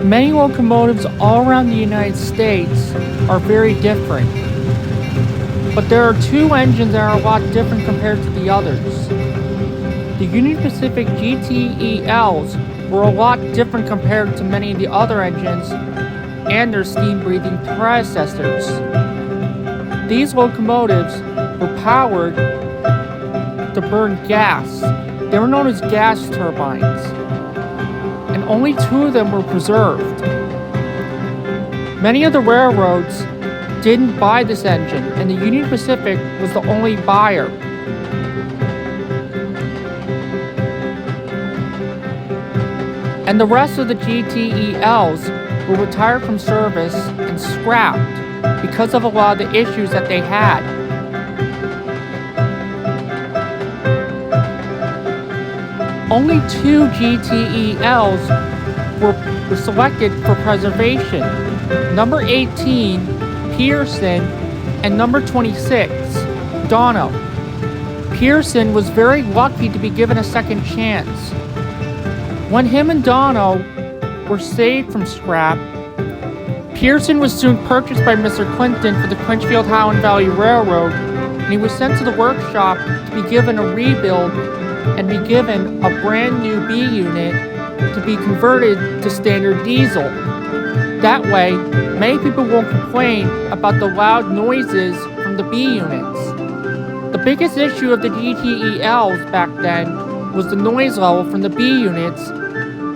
Many locomotives all around the United States are very different, but there are two engines that are a lot different compared to the others. The Union Pacific GTELs were a lot different compared to many of the other engines and their steam-breathing predecessors. These locomotives were powered to burn gas. They were known as gas turbines, and only two of them were preserved. Many of the railroads didn't buy this engine, and the Union Pacific was the only buyer. And the rest of the GTELs were retired from service and scrapped because of a lot of the issues that they had. Only two GTELs were selected for preservation. Number 18, Peterson, and number 26, Dono. Peterson was very lucky to be given a second chance. When him and Dono were saved from scrap, Peterson was soon purchased by Mr. Clinton for the Clinchfield Highland Valley Railroad, and he was sent to the workshop to be given a rebuild and be given a brand new B unit to be converted to standard diesel. That way, many people won't complain about the loud noises from the B units. The biggest issue of the GTELs back then was the noise level from the B units,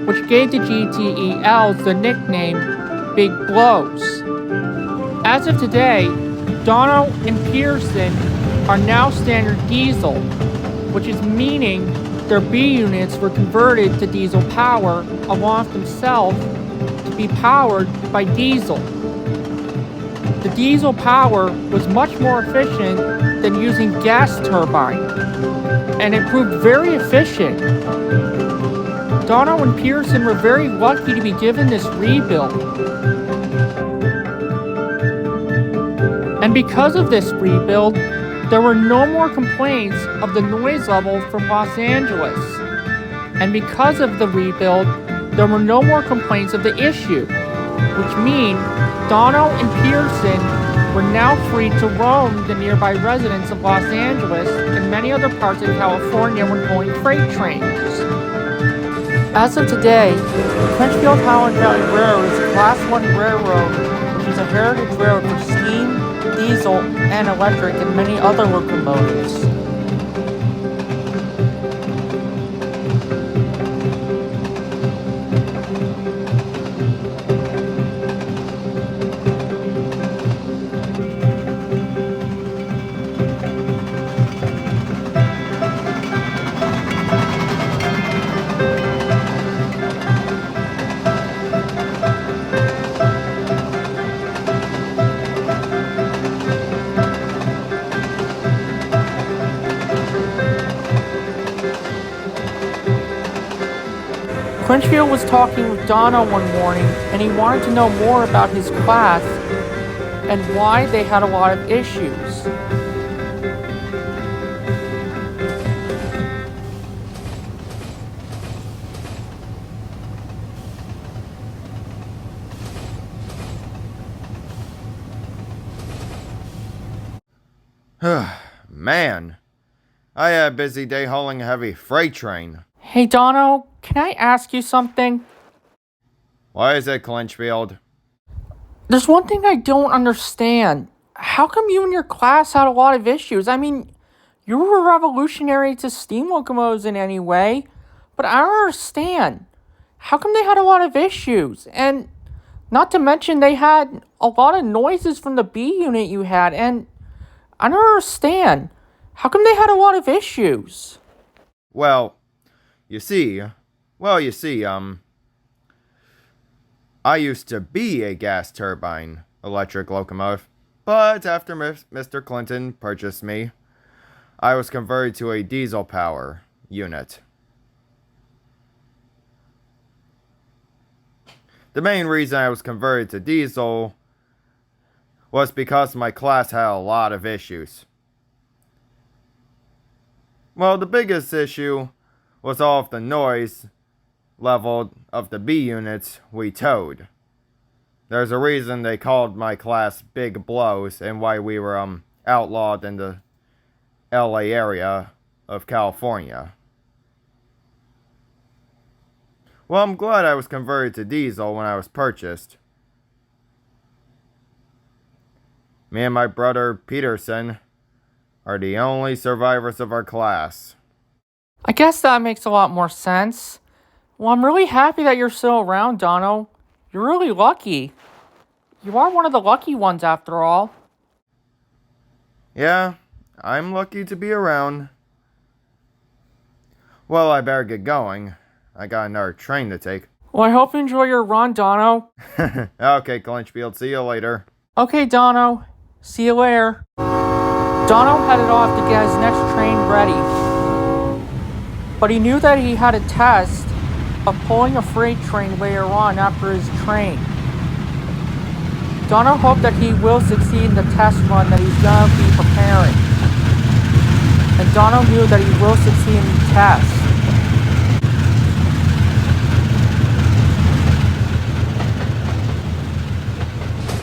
which gave the GTELs the nickname Big Blows. As of today, Dono and Peterson are now standard diesel, which is meaning their B units were converted to diesel power along with themselves to be powered by diesel. The diesel power was much more efficient than using gas turbine, and it proved very efficient. Dono and Peterson were very lucky to be given this rebuild. And because of this rebuild, there were no more complaints of the noise level from Los Angeles. And because of the rebuild, there were no more complaints of the issue, which means Dono and Peterson were now free to roam the nearby residents of Los Angeles and many other parts of California when pulling freight trains. As of today, the Clinchfield Highland Valley Railroad is a Class 1 railroad, which is a heritage railroad for steam, diesel, and electric, and many other locomotives. Clinchfield was talking with Dono one morning, and he wanted to know more about his class and why they had a lot of issues. Man, I had a busy day hauling a heavy freight train. Hey Dono, can I ask you something? Why is it, Clinchfield? There's one thing I don't understand. How come you and your class had a lot of issues? I mean, you were revolutionary to steam locomotives in any way, but I don't understand. How come they had a lot of issues? And not to mention they had a lot of noises from the B unit you had, and I don't understand. How come they had a lot of issues? Well, you see, I used to be a gas turbine electric locomotive, but after Mr. Clinton purchased me, I was converted to a diesel power unit. The main reason I was converted to diesel was because my class had a lot of issues. Well, the biggest issue was all of the noise level of the B units we towed. There's a reason they called my class Big Blows and why we were outlawed in the LA area of California. Well, I'm glad I was converted to diesel when I was purchased. Me and my brother Peterson are the only survivors of our class. I guess that makes a lot more sense. Well, I'm really happy that you're still around, Dono. You're really lucky. You are one of the lucky ones after all. Yeah, I'm lucky to be around. Well, I better get going. I got another train to take. Well, I hope you enjoy your run, Dono. Okay, Clinchfield, see you later. Okay, Dono. See you later. Dono headed off to get his next train ready. But he knew that he had a test of pulling a freight train later on after his train. Dono hoped that he will succeed in the test run that he's going to be preparing. And Dono knew that he will succeed in the test.